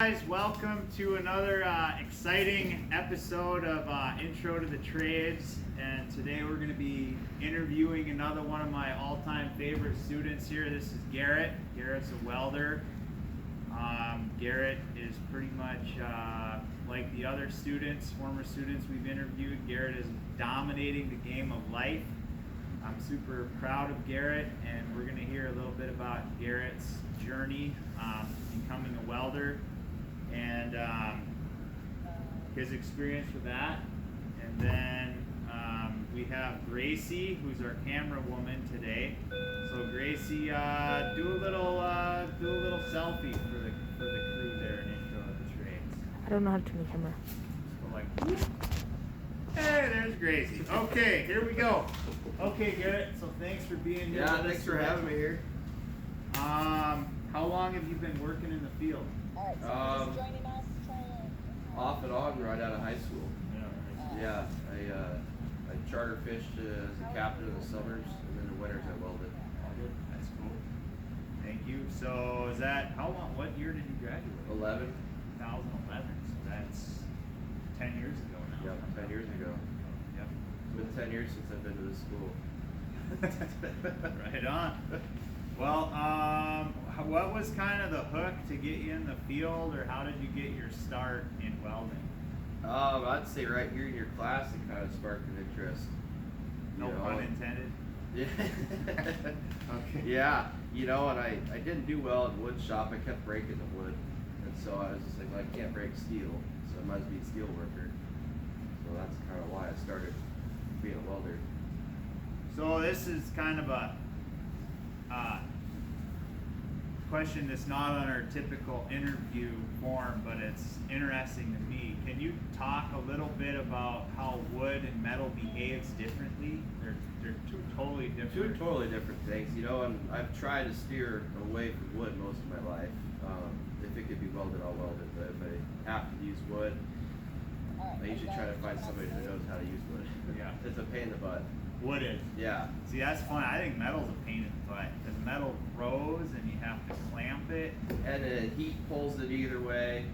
Guys, welcome to another exciting episode of Intro to the Trades, and today we're going to be interviewing another one of my all-time favorite students here. This is Garrett. Garrett's a welder. Garrett is pretty much like the other students, former students we've interviewed. Garrett is dominating the game of life. I'm super proud of Garrett, and we're going to hear a little bit about Garrett's journey becoming a welder and his experience with that. And then we have Gracie, who's our camera woman today. So Gracie, do a little selfie for the crew there in Intro to the Trades. I don't know how to turn the camera. So like, hey, there's Gracie. Okay, here we go. Okay, Garrett. So thanks for being here. Yeah, thanks for having me here. How long have you been working in the field? Alright, so joining us, Off and on right out of high school. Yeah. Yeah, I charter fished as a captain in the summers, and then in the winters I welded. That's cool. Thank you. So is that, how long, what year did you graduate? 11. 2011. So that's 10 years ago now. Yep, 10 years ago. Yep. It's been 10 years since I've been to this school. Right on. Well, what was kind of the hook to get you in the field, or how did you get your start in welding? I'd say right here in your class it kind of sparked an interest. No pun intended. Yeah. Okay. Yeah, and I didn't do well in wood shop. I kept breaking the wood, and so I was just like, well, I can't break steel, so I might as well be a steel worker. So that's kind of why I started being a welder. So this is kind of a question that's not on our typical interview form, but it's interesting to me. Can you talk a little bit about how wood and metal behaves differently? They're two totally different. Two totally different things, and I've tried to steer away from wood most of my life. If it could be welded, I'll weld it, but if I have to use wood, I usually try to find somebody who knows how to use wood. Yeah. It's a pain in the butt. Wood is. Yeah. See, that's fun. I think metal's a pain in the butt because metal grows and you have to clamp it. And then heat pulls it either way.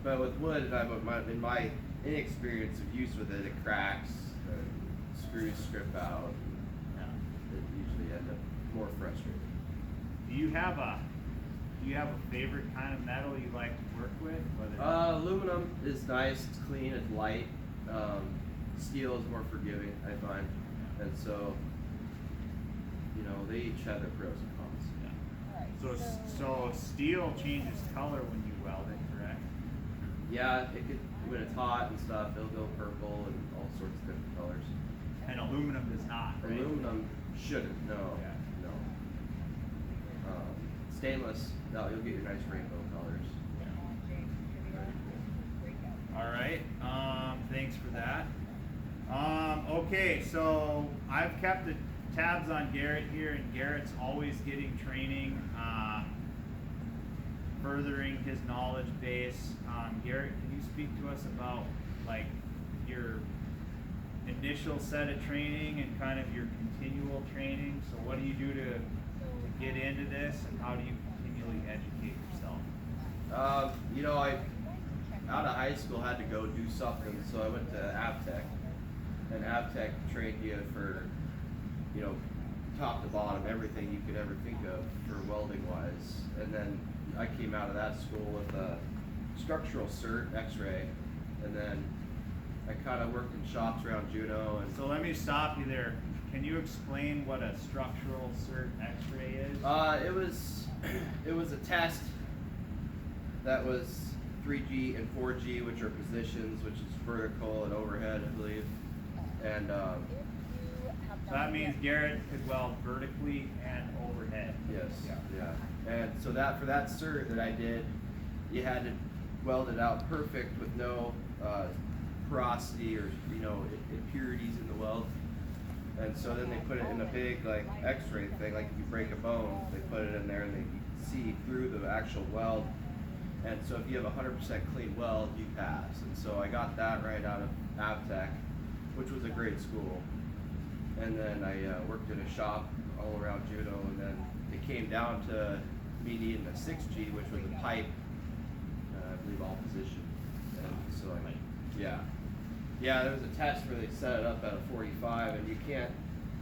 But with wood, in my inexperience of use with it, it cracks, screws strip out. Yeah. It usually end up more frustrating. Do you have a favorite kind of metal you like to work with? Aluminum is nice, it's clean, it's light. Steel is more forgiving, I find. And so, they each have their pros and cons. So steel changes color when you weld it, correct? Yeah, when it's hot and stuff, it'll go purple and all sorts of different colors. And aluminum does not, right? Aluminum shouldn't, no. Yeah. No. Stainless, no, you'll get your nice rainbow colors. All right. Thanks for that. Okay, so I've kept the tabs on Garrett here, and Garrett's always getting training, furthering his knowledge base. Garrett, can you speak to us about like your initial set of training and kind of your continual training? So what do you do to get into this, and how do you continually educate yourself? I out of high school had to go do something, so I went to AvTech. And AvTech trained you for, top to bottom, everything you could ever think of for welding wise. And then I came out of that school with a structural cert, X-ray, and then I kind of worked in shops around Juneau. And So let me stop you there. Can you explain what a structural cert X-ray is? It was a test that was 3G and 4G, which are positions, which is vertical and overhead, I believe. And So that means Garrett could weld vertically and overhead. yes, yeah. And so for that cert that I did, you had to weld it out perfect with no porosity or impurities in the weld. And so then they put it in a big X-ray thing, like if you break a bone, they put it in there and they see through the actual weld. And so if you have 100% clean weld, you pass. And so I got that right out of AvTech, which was a great school. And then I worked in a shop all around Juneau, and then it came down to me needing a 6G, which was a pipe, I believe Yeah. Yeah, there was a test where they set it up at a 45 and you can't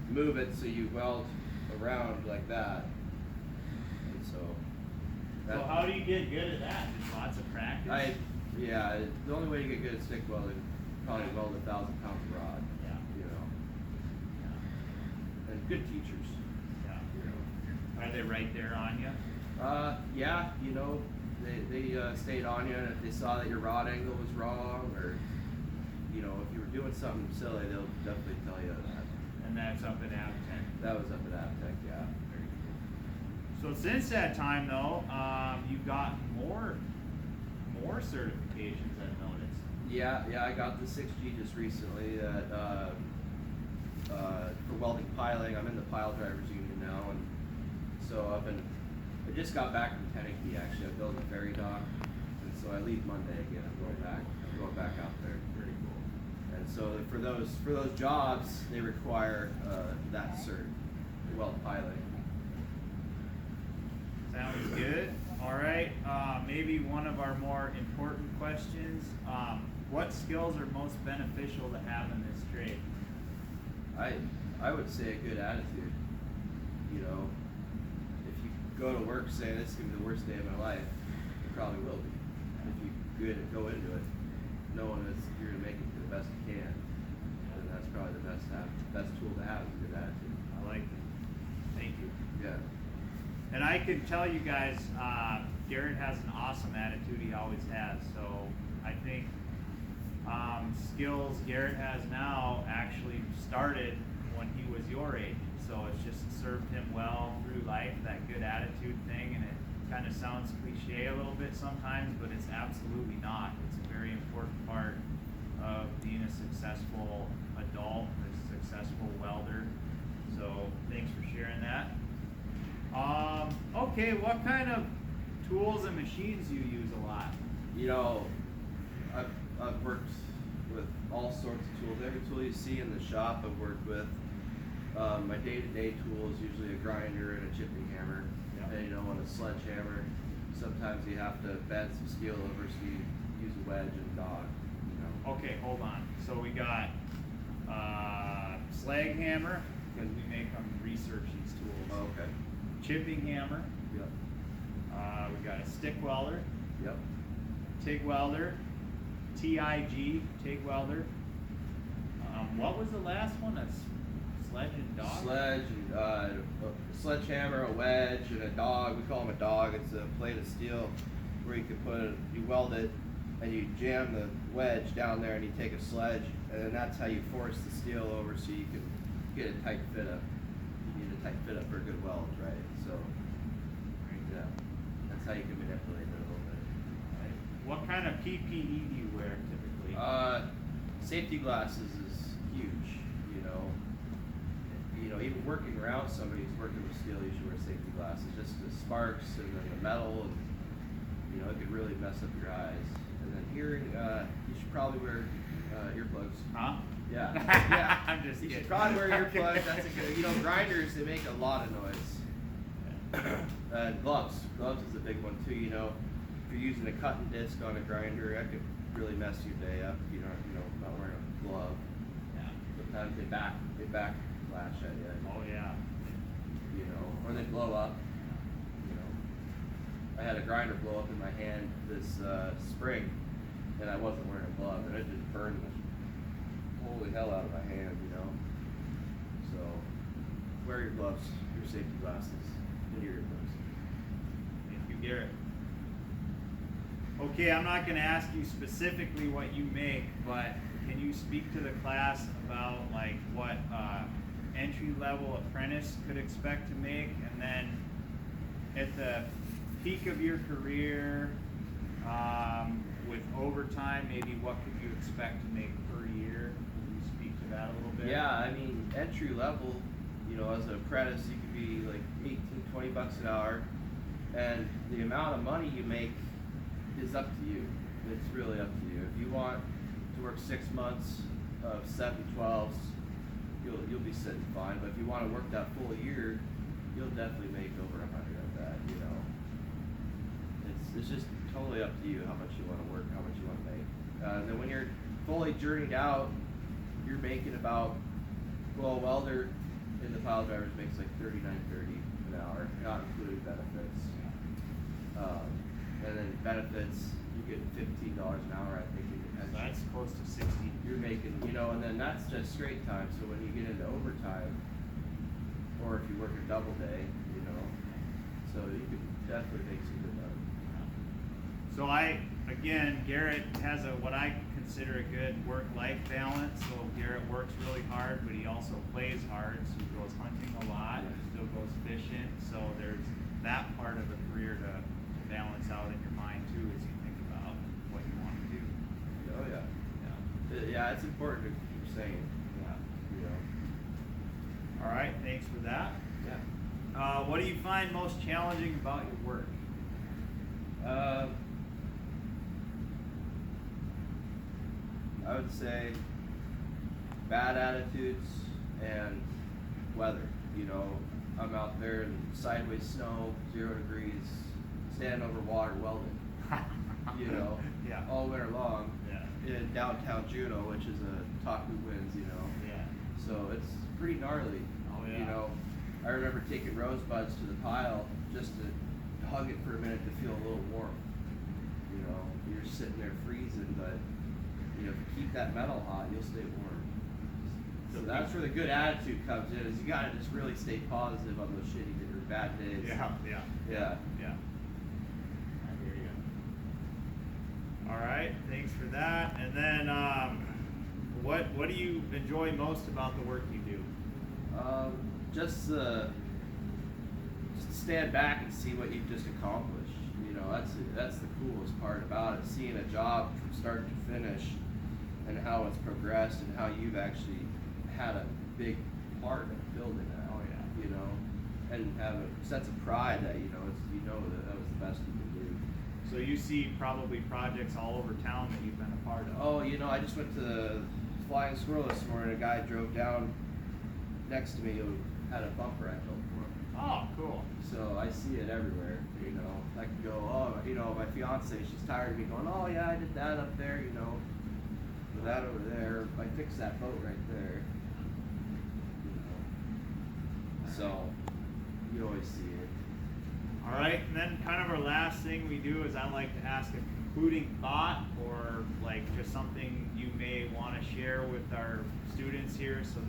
move it, so you weld around like that. And so how do you get good at that? Just lots of practice? The only way to get good at stick welding, probably weld 1,000-pound rod. Yeah. You know. Yeah. And good teachers. Yeah. You know. Are they right there on you? Yeah, you know, they stayed on you, and if they saw that your rod angle was wrong, or, you know, if you were doing something silly, they'll definitely tell you that. And that's up at Avtech. That was up at Avtech, yeah. Very cool. So since that time, though, you've gotten more certifications, I've noticed. Yeah, I got the 6G just recently for welding piling. I'm in the pile drivers union now, and so I just got back from Tennessee actually. I'm building a ferry dock, and so I leave Monday again. I'm going back out there. Pretty cool. And so for those jobs, they require that cert, the weld piling. Sounds good. All right. Maybe one of our more important questions. What skills are most beneficial to have in this trade? I would say a good attitude. You know, if you go to work saying this is gonna be the worst day of my life, it probably will be. If you go into it knowing that you're gonna make it the best you can, then that's probably the best tool to have is a good attitude. I like it. Thank you. Yeah. And I can tell you guys, Garrett has an awesome attitude. He always has. So I think skills Garrett has now actually started when he was your age. So it's just served him well through life, that good attitude thing. And it kind of sounds cliche a little bit sometimes, but it's absolutely not. It's a very important part of being a successful adult, a successful welder. So thanks for sharing that. Okay, what kind of tools and machines do you use a lot? You know, I've worked with all sorts of tools. Every tool you see in the shop I've worked with. My day-to-day tool is usually a grinder and a chipping hammer. Yep. And you know, on a sledgehammer, sometimes you have to bend some steel over, so you use a wedge and dog. You know. Okay, hold on. So we got slag hammer, because we make them research these tools. Oh, okay. Chipping hammer. Yep. We got a stick welder, Yep. TIG welder, TIG, TIG welder. What was the last one? A sledge and dog? Sledge, and, a sledgehammer, a wedge, and a dog. We call them a dog. It's a plate of steel where you you weld it, and you jam the wedge down there, and you take a sledge, and then that's how you force the steel over so you can get a tight fit up. You need a tight fit up for a good weld, right? So, yeah, that's how you can manipulate it a little bit. Right. What kind of PPE do you wear typically? Safety glasses is huge. You know, even working around somebody who's working with steel, you should wear safety glasses. Just the sparks and then the metal, and you know, it could really mess up your eyes. And then hearing, you should probably wear earplugs. Huh? Yeah. Yeah. I'm just You kidding. should probably wear earplugs. That's a good. You know, grinders, they make a lot of noise. Gloves. Gloves is a big one too. You know, if you're using a cutting disc on a grinder, that could really mess your day up if you don't, not wearing a glove. Yeah. Sometimes they backlash at you. Oh yeah. You know, or they blow up. You know, I had a grinder blow up in my hand this spring, and I wasn't wearing a glove, and it just burned the holy hell out of my hand. You know, so wear your gloves, your safety glasses, and your earplugs. Thank you, Garrett. Okay, I'm not going to ask you specifically what you make, but can you speak to the class about like what entry-level apprentice could expect to make, and then at the peak of your career, with overtime, maybe what could you expect to make per year? Can you speak to that a little bit? Yeah, I mean, entry level, you know, as an apprentice, you could be like 18, 20 bucks an hour, and the amount of money you make is up to you. It's really up to you. If you want to work 6 months of 7/12s, you'll be sitting fine. But if you want to work that full year, you'll definitely make over 100 of that. You know, it's just totally up to you how much you want to work, how much you want to make. And then when you're fully journeyed out, you're making about, well, a welder in the pile drivers makes like $39.30 an hour, not including benefits. And then benefits, you get $15 an hour, I think, in your So pension. that's close to 60. You're making, and then that's just straight time. So when you get into overtime, or if you work a double day, so you can definitely make some good money. So Garrett has what I consider a good work-life balance. So Garrett works really hard, but he also plays hard. So he goes hunting a lot, still goes fishing. So there's that part of the career to balance out in your mind too, as you think about what you want to do. Oh yeah. Yeah, it's important to keep saying. All right, thanks for that. Yeah. What do you find most challenging about your work? I would say bad attitudes and weather. I'm out there in sideways snow, 0 degrees, standing over water welding. Yeah. All winter long. Yeah. In downtown Juneau, which is a Taku winds. Yeah. So it's pretty gnarly. Oh yeah. I remember taking rosebuds to the pile just to hug it for a minute to feel a little warm. You're sitting there freezing, but if you keep that metal hot, you'll stay warm. So that's where the good attitude comes in. Is you gotta just really stay positive on those shitty or bad days. Yeah. Yeah. I hear you. All right, thanks for that. And then, what do you enjoy most about the work you do? Just stand back and see what you've just accomplished. That's the coolest part about it. Seeing a job from start to finish, and how it's progressed, and how you've actually had a big part of building that. Oh yeah. And have a sense of pride that that was the best you could do. So you see probably projects all over town that you've been a part of. Oh, I just went to the Flying Squirrel this morning. A guy drove down next to me who had a bumper I built for him. Oh, cool. So I see it everywhere. I can go, my fiance, she's tired of me going, oh yeah, I did that up there, or that over there. I fixed that boat right there. So you always see it. All right, and then kind of our last thing we do is I like to ask a concluding thought, or like just something you may want to share with our students here. So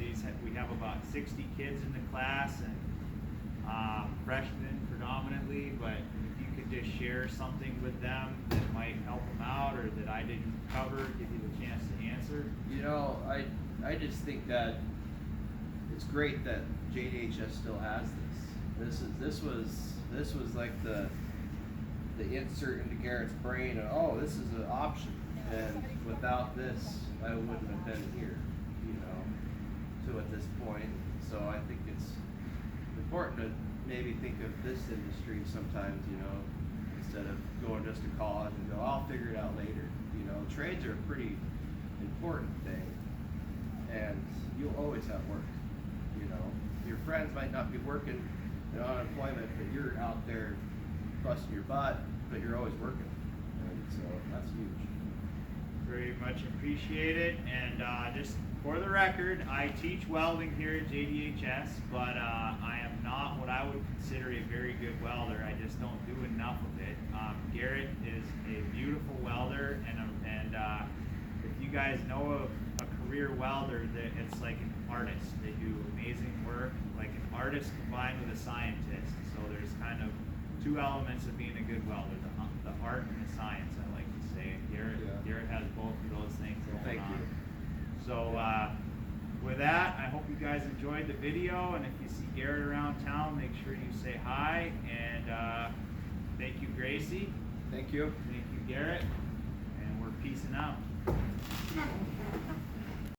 we have about 60 kids in the class, and freshmen predominantly, but if you could just share something with them that might help them out, or that I didn't cover, give you the chance to answer. I just think that it's great that JDHS still has this. This was like the insert into Garrett's brain, and this is an option. And without this, I wouldn't have been here, to at this point. So I think it's important to maybe think of this industry sometimes, instead of going just to college and go, I'll figure it out later. Trades are a pretty important thing, and you'll always have work. Your friends might not be working in unemployment, but you're out there busting your butt, but you're always working, and so that's huge. Very much appreciate it. And just for the record, I teach welding here at JDHS, but I am not what I would consider a very good welder. I just don't do enough of it. Garrett is a beautiful welder, and if you guys know of a career welder, that it's like an artist. They do amazing work, like an artist combined with a scientist. So there's kind of two elements of being a good welder: the art and the science. I like to say. And Garrett has both of those things going on. Thank you. So with that, I hope you guys enjoyed the video, and if you see Garrett around town, make sure you say hi. And thank you, Gracie. Thank you. Thank you, Garrett. And we're peacing out.